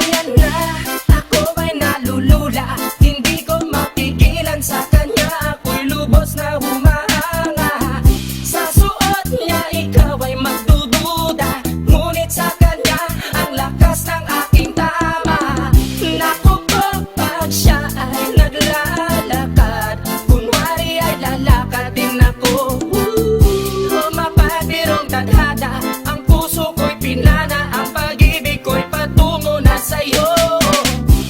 Ayan na, ako ay nalulula. Hindi ko mapigilan sa kanya, ako'y lubos na humahanga. Sa suot niya ikaw ay magdududa, ngunit sa kanya ang lakas ng aking tama. Naku po, pag siya ay naglalakad, kunwari ay lalakad din ako. Mapapirong tadhana, ang puso ko'y pinana, ang pag-ibig ko'y patungo na sa'yo.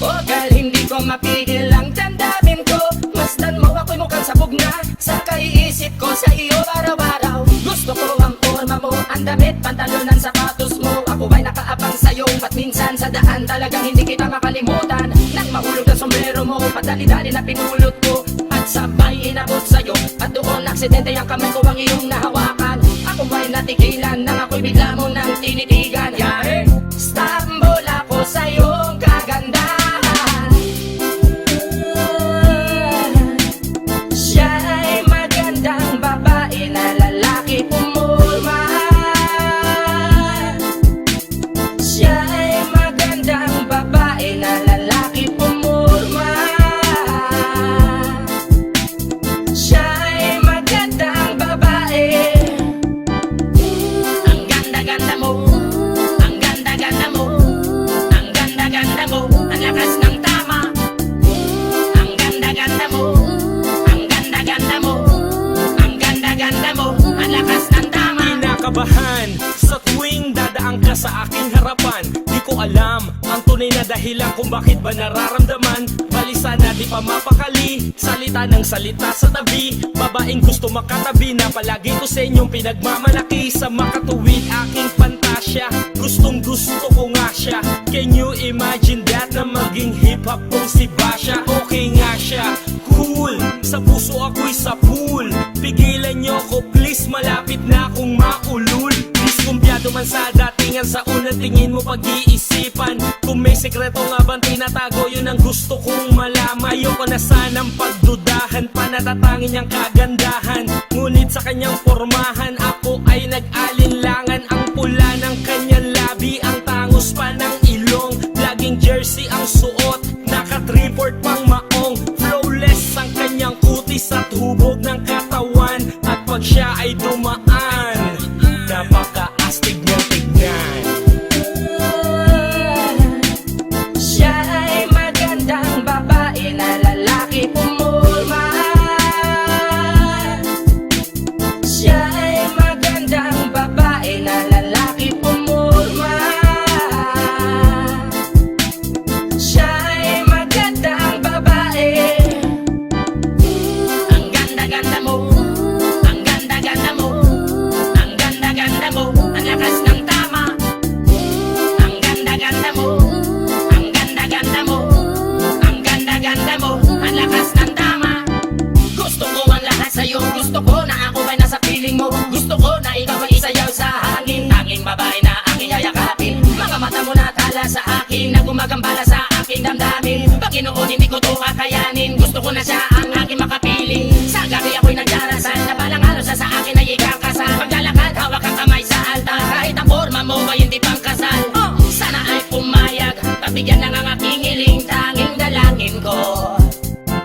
O dahil hindi ko mapigil ang damdamin ko, masdan mo ako'y mukhang sabog na sa kaiisip ko sa iyo araw-araw. Gusto ko ang forma mo, ang damit, pantalonan, sapatos mo. Ako ay nakaabang sa'yo, at minsan sa daan talagang hindi kita makalimutan. Nang mahulog ang sombrero mo, padali-dali na pinulot ko, at sabay inabot sa'yo. At doon aksidente ang kamay ko ang iyong nahawakan. Ako ay natigilan, nang ako'y bigla mo nang tinitigan. Yari, stambol ako sa iyong kagandahan. Siya ay magandang babae na lalaki pumulma. Siya ay magandang babae na lalaki pumulma. Siya ay magandang babae. Ang ganda-ganda mo, ang ganda-ganda mo, ang ganda-ganda mo, ang lakas ng tama. Ang ganda-ganda mo, ang ganda-ganda mo, ang ganda-ganda mo, ang lakas ng tama. Kinakabahan sa tuwing dadaan ka sa aking harapan. Di ko alam ang tunay na dahilan kung bakit ba nararamdaman. Balisa na di pa mapakali, salita ng salita sa tabi. Babaeng gusto makatabi na palagi ko sa inyong pinagmamalaki. Sa makatuwid aking pantasya, gustong gusto ko nga siya. Can you imagine that, na maging hip-hop kong si Basha? Okay nga siya, cool, sa puso ako'y sa pool. Pigilan nyo ko please, malapit na akong maulul. Diskumpiyado man sa datingan, sa unang tingin mo pag-iisipan. Kung may sekreto nga bang tinatago, yun ang gusto kong malaman. Ayoko na sanang pagdudahan, panatatangin niyang kagandahan. Ngunit sa kanyang pormahan, ako ay nag-alinlangan. Ang pula ng kanyang labi, ang tangos pa ng ilong. Laging jersey ang suot, naka-3-port pang maong. Flawless ang kanyang kutis at hubog ng katawan. At pag siya ay dumaan, napaka-astig niyang tignan. Siya ay magandang babae na lalaki pumulma. Siya ay magandang babae na lalaki pumulma. Siya ay magandang babae. Ang ganda-ganda mo, ang ganda-ganda mo, ang ganda-ganda mo, ang lakas ng tama. Ang ganda-ganda mo, ang ganda-ganda mo, ang ganda-ganda mo, ang lakas ng tama. Gusto ko ang lahat sa'yo, gusto ko na ako ay nasa piling mo. Gusto ko na ikaw ay isayaw sa hangin, tanging babae na aking yayakapin. Mga mata mo na tala sa akin, na gumagambala sa aking damdamin. Paginoon hindi ko to kakayanin, gusto ko na siya ang aking makapiling. Sa gabi ako'y nagdarasal, na balang araw sa akin ay ikakasal. Paglalakad, hawak ang kamay sa altar, kahit ang forma mo ay hindi pang kasal. Sana ay pumayag, pabigyan lang ang aking hiling. Tanging dalangin ko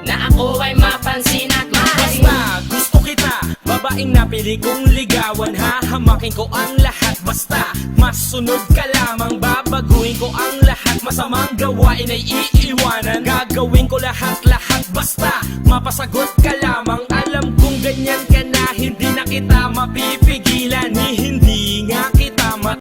na ako ay mapansin at mahalin. Basta gusto kita, babaeng napili kong ligawan. Hahamakin ko ang lahat, basta masunod ka lamang. Babaguhin ko ang lahat, masamang gawain ay iiwanan. Gagawin ko lahat-lahat, basta mapasagot ka lamang. Alam kong ganyan ka na, hindi na kita mapipigilan. Hindi nga